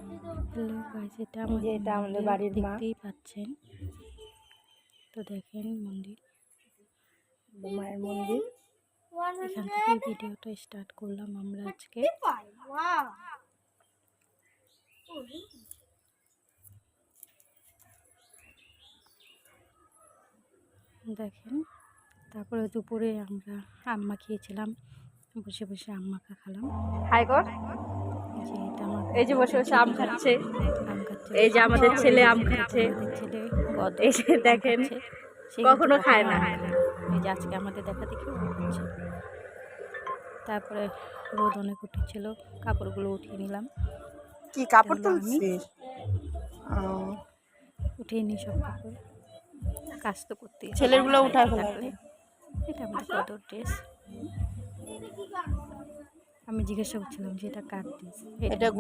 Hello guys, এটা আমাদের বাড়ির মা, দেখতেই পাচ্ছেন। তো দেখেন মন্দির, মায়ের মন্দির। এখান থেকে ভিডিওটা স্টার্ট করলাম আমরা আজকে। দেখেন, তারপরে দুপুরে আমরা আম্মা খেয়েছিলাম, বসে বসে আম্মাকে খেলাম। হাই কর। এই যে বসে বসে আম খাচ্ছে, এই যে আমাদের ছেলে আম খাচ্ছে, ছেলে এই যে দেখেন কখনো খায় না। এই যে আজকে আমাদের দেখা দেখি খাচ্ছে। তারপরে রোদ অনেক উঠেছিল, কাপড়গুলো উঠিয়ে নিলাম। কি কাপড় তুলছিস? উঠিয়ে নি সব কাপড়, কাজ তো করতে। ছেলেগুলো উঠায় ফেলে। এটা আমাদের কদর ড্রেস। আমি জিজ্ঞাসা করছিলাম যে এটা কার ড্রেস। এটা